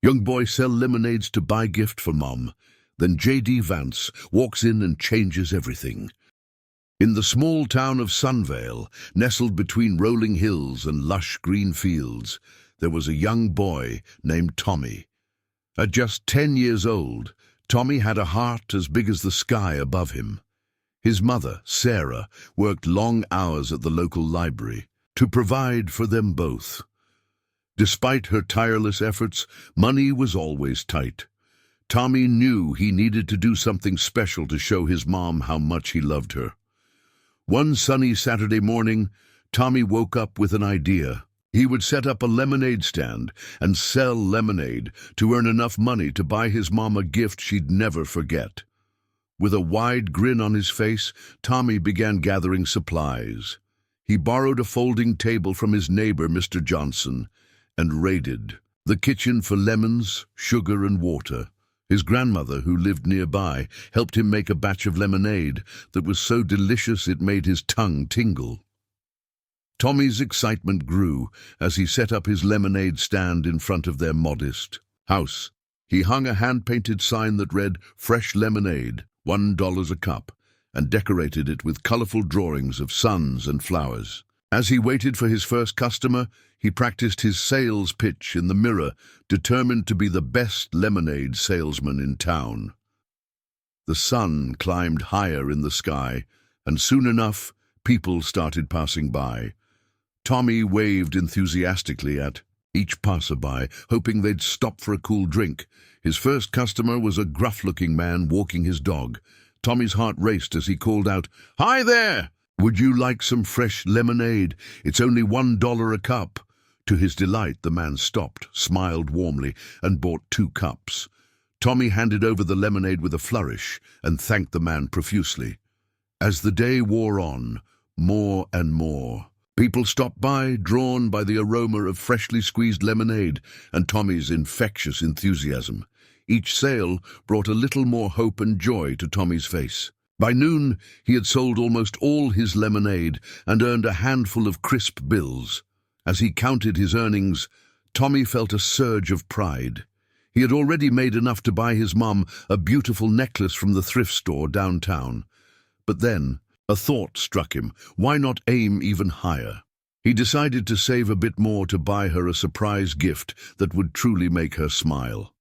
Young boy sell lemonades to buy gift for mom. Then J.D. Vance walks in and changes everything. In the small town of Sunvale, nestled between rolling hills and lush green fields, there was a young boy named Tommy. At just 10 years old, Tommy had a heart as big as the sky above him. His mother, Sarah, worked long hours at the local library to provide for them both. Despite her tireless efforts, money was always tight. Tommy knew he needed to do something special to show his mom how much he loved her. One sunny Saturday morning, Tommy woke up with an idea. He would set up a lemonade stand and sell lemonade to earn enough money to buy his mom a gift she'd never forget. With a wide grin on his face, Tommy began gathering supplies. He borrowed a folding table from his neighbor, Mr. Johnson, and raided the kitchen for lemons, sugar, and water. His grandmother, who lived nearby, helped him make a batch of lemonade that was so delicious it made his tongue tingle. Tommy's excitement grew as he set up his lemonade stand in front of their modest house. He hung a hand-painted sign that read, "Fresh lemonade, $1 a cup," and decorated it with colorful drawings of suns and flowers. As he waited for his first customer, he practiced his sales pitch in the mirror, determined to be the best lemonade salesman in town. The sun climbed higher in the sky, and soon enough, people started passing by. Tommy waved enthusiastically at each passerby, hoping they'd stop for a cool drink. His first customer was a gruff-looking man walking his dog. Tommy's heart raced as he called out, "Hi there! Would you like some fresh lemonade? It's only $1 a cup." To his delight, the man stopped, smiled warmly, and bought 2 cups. Tommy handed over the lemonade with a flourish and thanked the man profusely. As the day wore on, more and more people stopped by, drawn by the aroma of freshly squeezed lemonade and Tommy's infectious enthusiasm. Each sale brought a little more hope and joy to Tommy's face. By noon, he had sold almost all his lemonade and earned a handful of crisp bills. As he counted his earnings, Tommy felt a surge of pride. He had already made enough to buy his mom a beautiful necklace from the thrift store downtown. But then, a thought struck him. Why not aim even higher? He decided to save a bit more to buy her a surprise gift that would truly make her smile.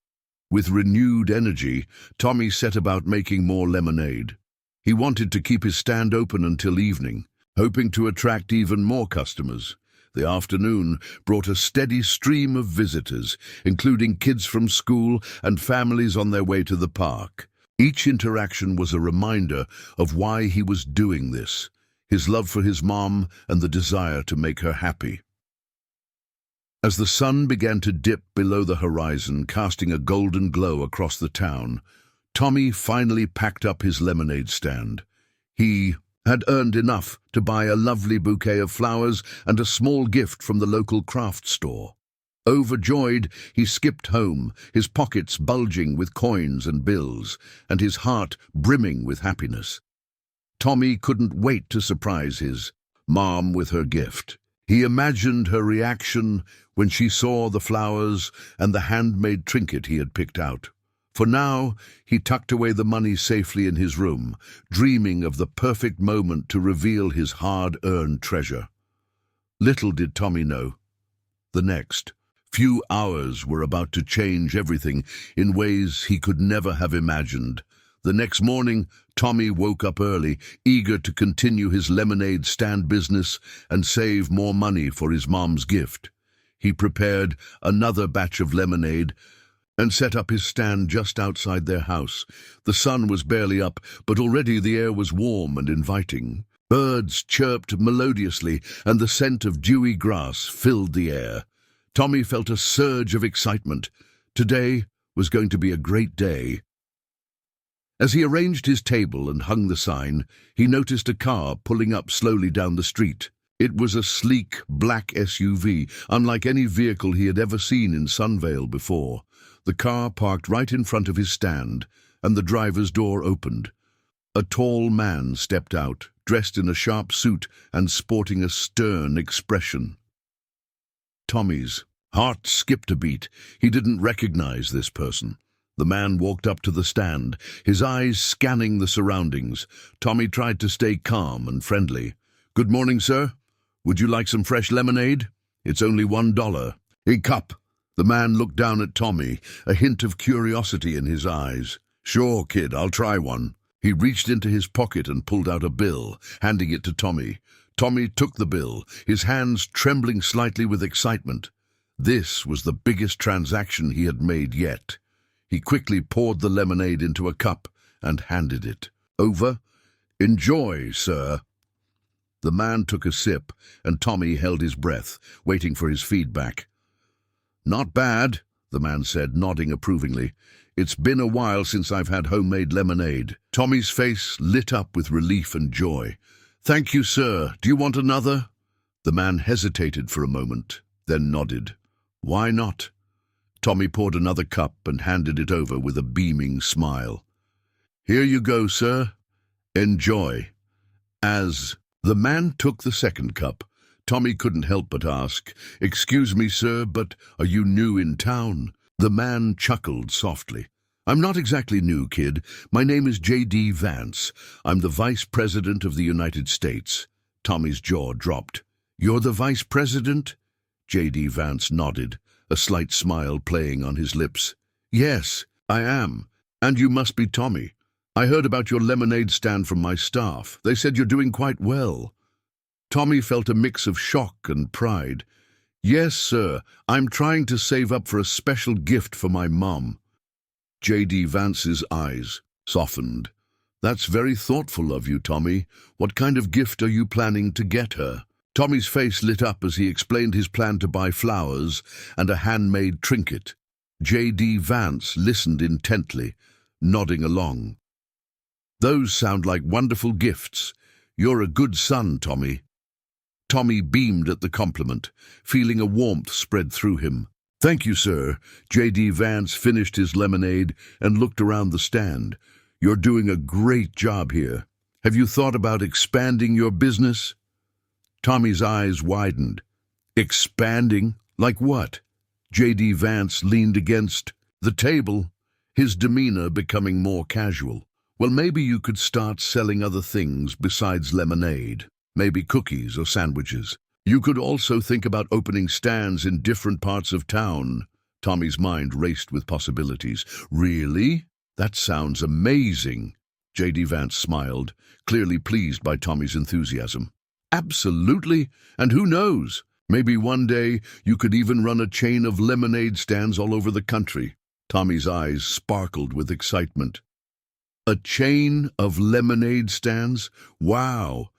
With renewed energy, Tommy set about making more lemonade. He wanted to keep his stand open until evening, hoping to attract even more customers. The afternoon brought a steady stream of visitors, including kids from school and families on their way to the park. Each interaction was a reminder of why he was doing this, his love for his mom and the desire to make her happy. As the sun began to dip below the horizon, casting a golden glow across the town, Tommy finally packed up his lemonade stand. He had earned enough to buy a lovely bouquet of flowers and a small gift from the local craft store. Overjoyed, he skipped home, his pockets bulging with coins and bills, and his heart brimming with happiness. Tommy couldn't wait to surprise his mom with her gift. He imagined her reaction when she saw the flowers and the handmade trinket he had picked out. For now, he tucked away the money safely in his room, dreaming of the perfect moment to reveal his hard-earned treasure. Little did Tommy know, the next few hours were about to change everything in ways he could never have imagined. The next morning, Tommy woke up early, eager to continue his lemonade stand business and save more money for his mom's gift. He prepared another batch of lemonade and set up his stand just outside their house. The sun was barely up, but already the air was warm and inviting. Birds chirped melodiously, and the scent of dewy grass filled the air. Tommy felt a surge of excitement. Today was going to be a great day. As he arranged his table and hung the sign, he noticed a car pulling up slowly down the street. It was a sleek, black SUV, unlike any vehicle he had ever seen in Sunvale before. The car parked right in front of his stand, and the driver's door opened. A tall man stepped out, dressed in a sharp suit and sporting a stern expression. Tommy's Heart skipped a beat. He didn't recognize this person. The man walked up to the stand, his eyes scanning the surroundings. Tommy tried to stay calm and friendly. "Good morning, sir. Would you like some fresh lemonade? It's only $1. A cup." The man looked down at Tommy, a hint of curiosity in his eyes. "Sure, kid, I'll try one." He reached into his pocket and pulled out a bill, handing it to Tommy. Tommy took the bill, his hands trembling slightly with excitement. This was the biggest transaction he had made yet. He quickly poured the lemonade into a cup and handed it over. "Enjoy, sir." The man took a sip, and Tommy held his breath, waiting for his feedback. "Not bad," the man said, nodding approvingly. "It's been a while since I've had homemade lemonade." Tommy's face lit up with relief and joy. "Thank you, sir. Do you want another?" The man hesitated for a moment, then nodded. "Why not?" Tommy poured another cup and handed it over with a beaming smile. "Here you go, sir. Enjoy." As the man took the second cup, Tommy couldn't help but ask, "Excuse me, sir, but are you new in town?" The man chuckled softly. "I'm not exactly new, kid. My name is J.D. Vance. I'm the Vice President of the United States." Tommy's jaw dropped. "You're the Vice President?" J.D. Vance nodded, a slight smile playing on his lips. "Yes, I am. And you must be Tommy. I heard about your lemonade stand from my staff. They said you're doing quite well." Tommy felt a mix of shock and pride. "Yes, sir. I'm trying to save up for a special gift for my mom." J.D. Vance's eyes softened. "That's very thoughtful of you, Tommy. What kind of gift are you planning to get her?" Tommy's face lit up as he explained his plan to buy flowers and a handmade trinket. J.D. Vance listened intently, nodding along. "Those sound like wonderful gifts. You're a good son, Tommy." Tommy beamed at the compliment, feeling a warmth spread through him. "Thank you, sir." J.D. Vance finished his lemonade and looked around the stand. "You're doing a great job here. Have you thought about expanding your business?" Tommy's eyes widened. "Expanding? Like what?" J.D. Vance leaned against the table, his demeanor becoming more casual. "Well, maybe you could start selling other things besides lemonade. Maybe cookies or sandwiches. You could also think about opening stands in different parts of town." Tommy's mind raced with possibilities. "Really? That sounds amazing." J.D. Vance smiled, clearly pleased by Tommy's enthusiasm. "Absolutely, and who knows? Maybe one day you could even run a chain of lemonade stands all over the country." Tommy's eyes sparkled with excitement. "A chain of lemonade stands? Wow!"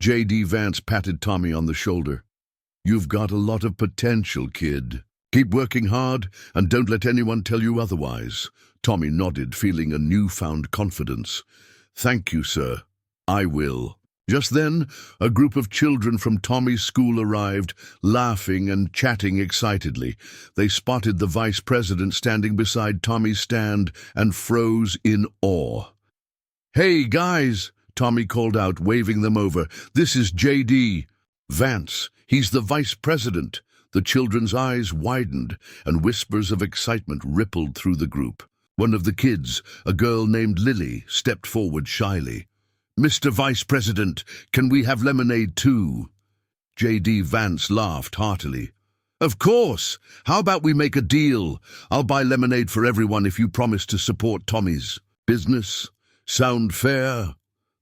J.D. Vance patted Tommy on the shoulder. "You've got a lot of potential, kid. Keep working hard, and don't let anyone tell you otherwise." Tommy nodded, feeling a newfound confidence. "Thank you, sir. I will." Just then, a group of children from Tommy's school arrived, laughing and chatting excitedly. They spotted the vice president standing beside Tommy's stand and froze in awe. "Hey, guys!" Tommy called out, waving them over. "This is J.D. Vance. He's the vice president." The children's eyes widened, and whispers of excitement rippled through the group. One of the kids, a girl named Lily, stepped forward shyly. "Mr. Vice President, can we have lemonade too?" J.D. Vance laughed heartily. "Of course! How about we make a deal? I'll buy lemonade for everyone if you promise to support Tommy's business. Sound fair?"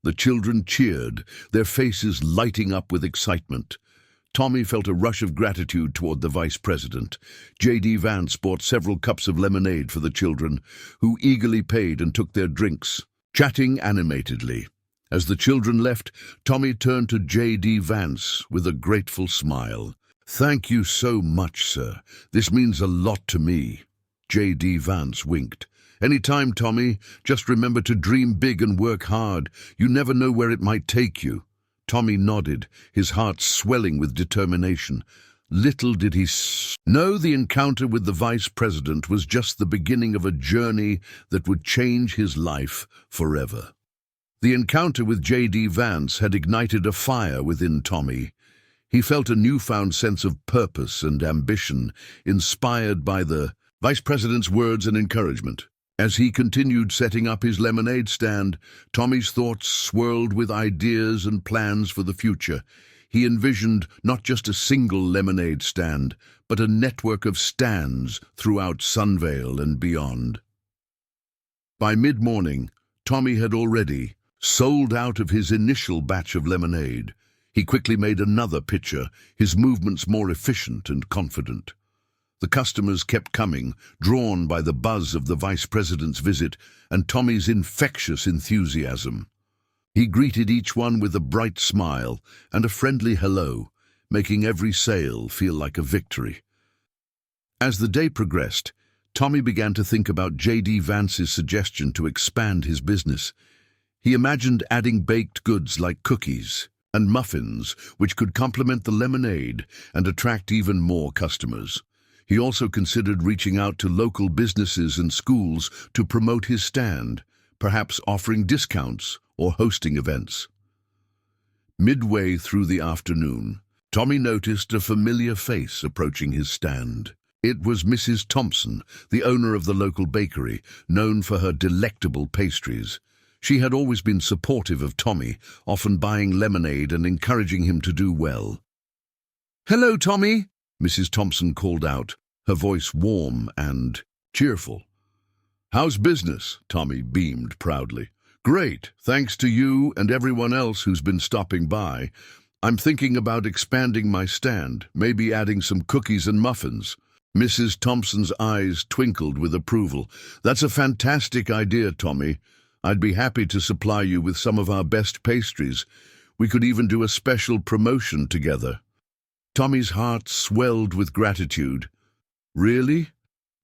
The children cheered, their faces lighting up with excitement. Tommy felt a rush of gratitude toward the vice president. J.D. Vance bought several cups of lemonade for the children, who eagerly paid and took their drinks, chatting animatedly. As the children left, Tommy turned to J.D. Vance with a grateful smile. "Thank you so much, sir. This means a lot to me." J.D. Vance winked. "Any time, Tommy. Just remember to dream big and work hard. You never know where it might take you." Tommy nodded, his heart swelling with determination. Little did he know the encounter with the vice president was just the beginning of a journey that would change his life forever. The encounter with J.D. Vance had ignited a fire within Tommy. He felt a newfound sense of purpose and ambition, inspired by the vice president's words and encouragement. As he continued setting up his lemonade stand, Tommy's thoughts swirled with ideas and plans for the future. He envisioned not just a single lemonade stand, but a network of stands throughout Sunvale and beyond. By mid-morning, Tommy had already sold out of his initial batch of lemonade. He quickly made another pitcher, his movements more efficient and confident. The customers kept coming, drawn by the buzz of the vice president's visit and Tommy's infectious enthusiasm. He greeted each one with a bright smile and a friendly hello, making every sale feel like a victory. As the day progressed, Tommy began to think about J.D. Vance's suggestion to expand his business. He imagined adding baked goods like cookies and muffins, which could complement the lemonade and attract even more customers. He also considered reaching out to local businesses and schools to promote his stand, perhaps offering discounts or hosting events. Midway through the afternoon, Tommy noticed a familiar face approaching his stand. It was Mrs. Thompson, the owner of the local bakery, known for her delectable pastries. She had always been supportive of Tommy, often buying lemonade and encouraging him to do well. "Hello, Tommy," Mrs. Thompson called out, her voice warm and cheerful. "How's business?" Tommy beamed proudly. "Great, thanks to you and everyone else who's been stopping by. I'm thinking about expanding my stand, maybe adding some cookies and muffins." Mrs. Thompson's eyes twinkled with approval. "That's a fantastic idea, Tommy. I'd be happy to supply you with some of our best pastries. We could even do a special promotion together." Tommy's heart swelled with gratitude. "Really?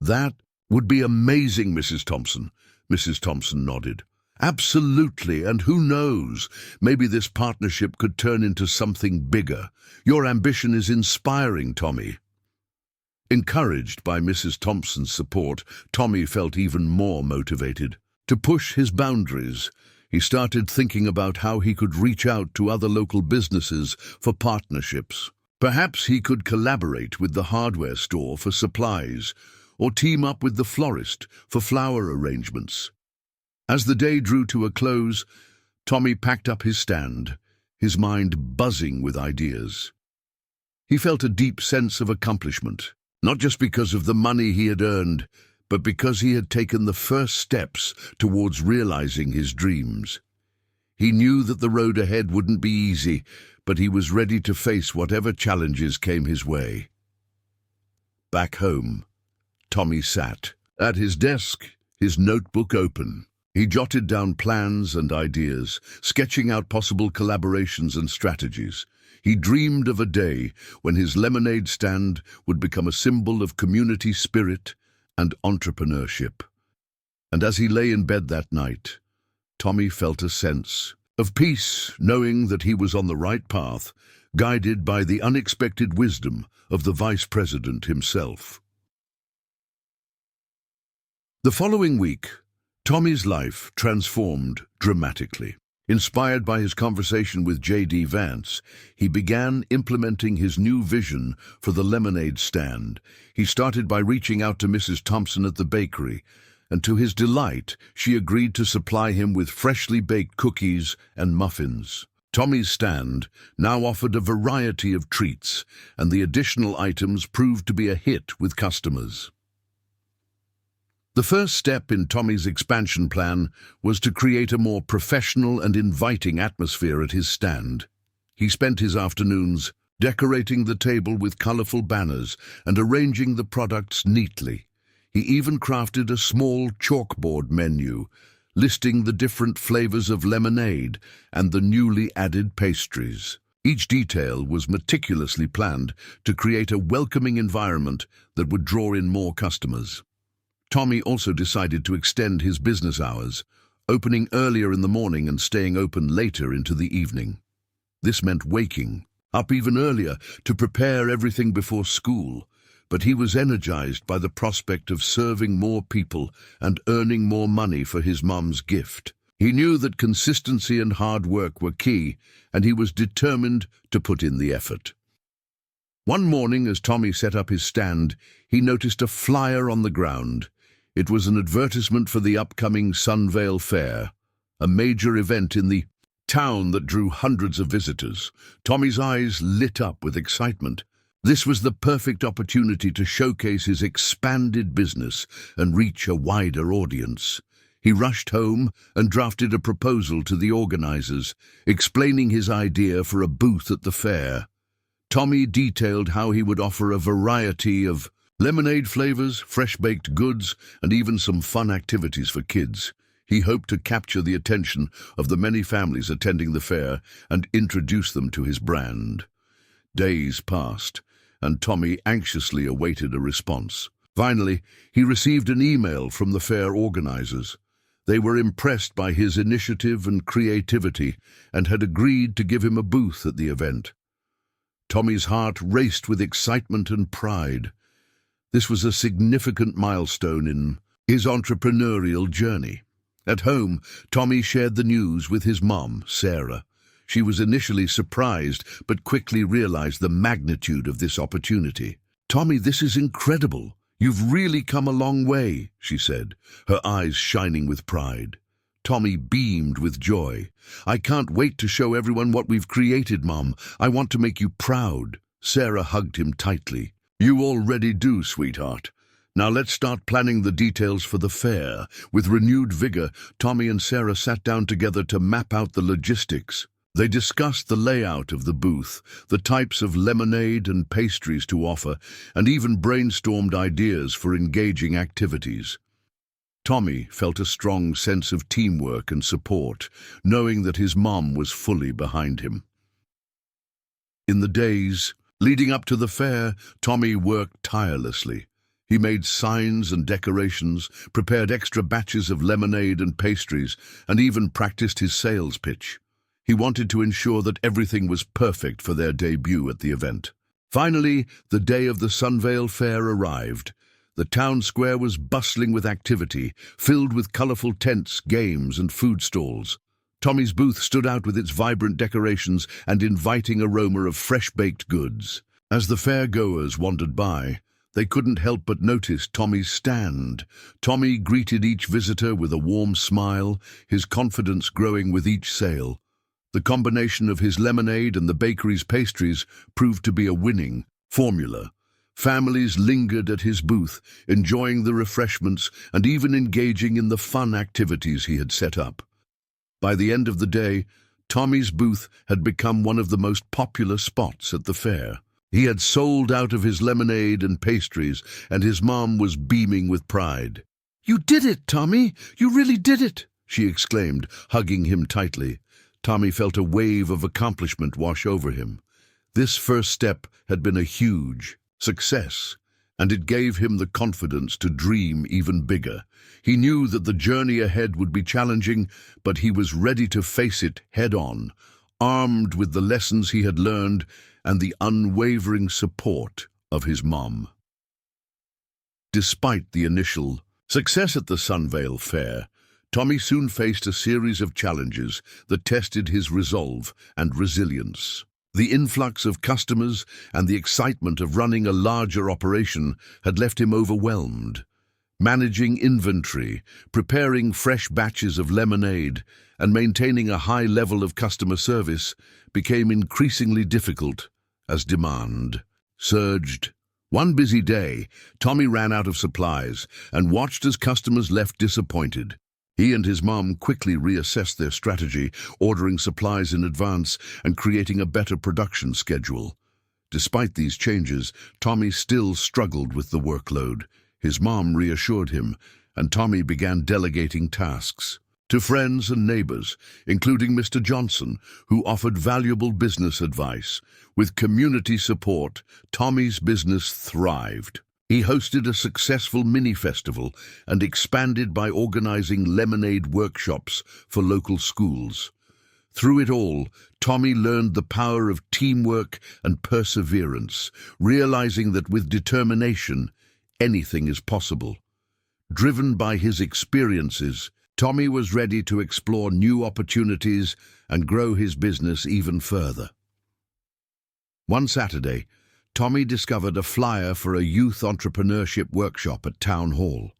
That would be amazing, Mrs. Thompson." Mrs. Thompson nodded. "Absolutely, and who knows, maybe this partnership could turn into something bigger. Your ambition is inspiring, Tommy." Encouraged by Mrs. Thompson's support, Tommy felt even more motivated. To push his boundaries, he started thinking about how he could reach out to other local businesses for partnerships. Perhaps he could collaborate with the hardware store for supplies, or team up with the florist for flower arrangements. As the day drew to a close, Tommy packed up his stand, his mind buzzing with ideas. He felt a deep sense of accomplishment, not just because of the money he had earned, but because he had taken the first steps towards realizing his dreams. He knew that the road ahead wouldn't be easy, but he was ready to face whatever challenges came his way. Back home, Tommy sat at his desk, his notebook open. He jotted down plans and ideas, sketching out possible collaborations and strategies. He dreamed of a day when his lemonade stand would become a symbol of community spirit and entrepreneurship. And as he lay in bed that night, Tommy felt a sense of peace, knowing that he was on the right path, guided by the unexpected wisdom of the vice president himself. The following week, Tommy's life transformed dramatically. Inspired by his conversation with J.D. Vance, he began implementing his new vision for the lemonade stand. He started by reaching out to Mrs. Thompson at the bakery, and to his delight, she agreed to supply him with freshly baked cookies and muffins. Tommy's stand now offered a variety of treats, and the additional items proved to be a hit with customers. The first step in Tommy's expansion plan was to create a more professional and inviting atmosphere at his stand. He spent his afternoons decorating the table with colorful banners and arranging the products neatly. He even crafted a small chalkboard menu, listing the different flavors of lemonade and the newly added pastries. Each detail was meticulously planned to create a welcoming environment that would draw in more customers. Tommy also decided to extend his business hours, opening earlier in the morning and staying open later into the evening. This meant waking up even earlier to prepare everything before school, but he was energized by the prospect of serving more people and earning more money for his mom's gift. He knew that consistency and hard work were key, and he was determined to put in the effort. One morning, as Tommy set up his stand, he noticed a flyer on the ground. It was an advertisement for the upcoming Sunvale Fair, a major event in the town that drew hundreds of visitors. Tommy's eyes lit up with excitement. This was the perfect opportunity to showcase his expanded business and reach a wider audience. He rushed home and drafted a proposal to the organizers, explaining his idea for a booth at the fair. Tommy detailed how he would offer a variety of lemonade flavors, fresh-baked goods, and even some fun activities for kids. He hoped to capture the attention of the many families attending the fair and introduce them to his brand. Days passed, and Tommy anxiously awaited a response. Finally, he received an email from the fair organizers. They were impressed by his initiative and creativity and had agreed to give him a booth at the event. Tommy's heart raced with excitement and pride. This was a significant milestone in his entrepreneurial journey. At home, Tommy shared the news with his mom, Sarah. She was initially surprised, but quickly realized the magnitude of this opportunity. "Tommy, this is incredible. You've really come a long way," she said, her eyes shining with pride. Tommy beamed with joy. "I can't wait to show everyone what we've created, Mom. I want to make you proud." Sarah hugged him tightly. "You already do, sweetheart. Now let's start planning the details for the fair." With renewed vigor, Tommy and Sarah sat down together to map out the logistics. They discussed the layout of the booth, the types of lemonade and pastries to offer, and even brainstormed ideas for engaging activities. Tommy felt a strong sense of teamwork and support, knowing that his mom was fully behind him. In the days leading up to the fair, Tommy worked tirelessly. He made signs and decorations, prepared extra batches of lemonade and pastries, and even practiced his sales pitch. He wanted to ensure that everything was perfect for their debut at the event. Finally, the day of the Sunvale Fair arrived. The town square was bustling with activity, filled with colorful tents, games, and food stalls. Tommy's booth stood out with its vibrant decorations and inviting aroma of fresh-baked goods. As the fair-goers wandered by, they couldn't help but notice Tommy's stand. Tommy greeted each visitor with a warm smile, his confidence growing with each sale. The combination of his lemonade and the bakery's pastries proved to be a winning formula. Families lingered at his booth, enjoying the refreshments and even engaging in the fun activities he had set up. By the end of the day, Tommy's booth had become one of the most popular spots at the fair. He had sold out of his lemonade and pastries, and his mom was beaming with pride. "You did it, Tommy! You really did it!" she exclaimed, hugging him tightly. Tommy felt a wave of accomplishment wash over him. This first step had been a huge success, and it gave him the confidence to dream even bigger. He knew that the journey ahead would be challenging, but he was ready to face it head-on, armed with the lessons he had learned and the unwavering support of his mom. Despite the initial success at the Sunvale Fair, Tommy soon faced a series of challenges that tested his resolve and resilience. The influx of customers and the excitement of running a larger operation had left him overwhelmed. Managing inventory, preparing fresh batches of lemonade, and maintaining a high level of customer service became increasingly difficult as demand surged. One busy day, Tommy ran out of supplies and watched as customers left disappointed. He and his mom quickly reassessed their strategy, ordering supplies in advance and creating a better production schedule. Despite these changes, Tommy still struggled with the workload. His mom reassured him, and Tommy began delegating tasks to friends and neighbors, including Mr. Johnson, who offered valuable business advice. With community support, Tommy's business thrived. He hosted a successful mini-festival and expanded by organizing lemonade workshops for local schools. Through it all, Tommy learned the power of teamwork and perseverance, realizing that with determination, anything is possible. Driven by his experiences, Tommy was ready to explore new opportunities and grow his business even further. One Saturday, Tommy discovered a flyer for a youth entrepreneurship workshop at Town Hall.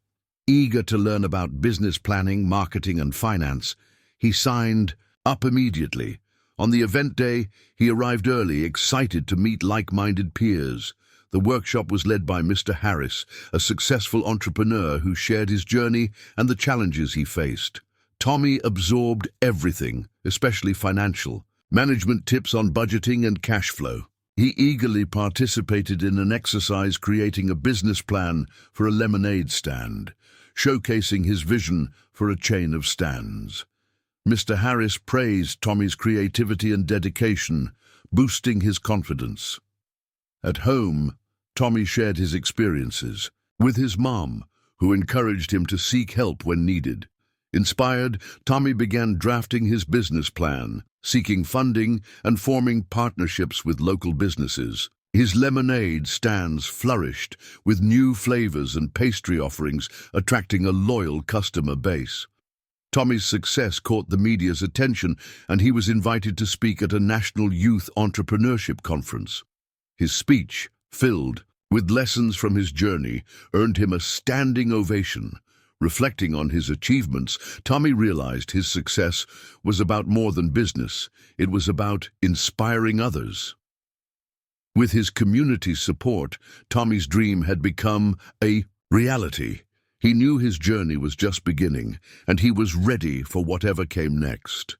Eager to learn about business planning, marketing, and finance, he signed up immediately. On the event day, he arrived early, excited to meet like-minded peers. The workshop was led by Mr. Harris, a successful entrepreneur who shared his journey and the challenges he faced. Tommy absorbed everything, especially financial, management tips on budgeting and cash flow. He eagerly participated in an exercise creating a business plan for a lemonade stand, showcasing his vision for a chain of stands. Mr. Harris praised Tommy's creativity and dedication, boosting his confidence. At home, Tommy shared his experiences with his mom, who encouraged him to seek help when needed. Inspired, Tommy began drafting his business plan, seeking funding and forming partnerships with local businesses. His lemonade stands flourished, with new flavors and pastry offerings attracting a loyal customer base. Tommy's success caught the media's attention, and he was invited to speak at a national youth entrepreneurship conference. His speech, filled with lessons from his journey, earned him a standing ovation. Reflecting on his achievements, Tommy realized his success was about more than business. It was about inspiring others. With his community's support, Tommy's dream had become a reality. He knew his journey was just beginning, and he was ready for whatever came next.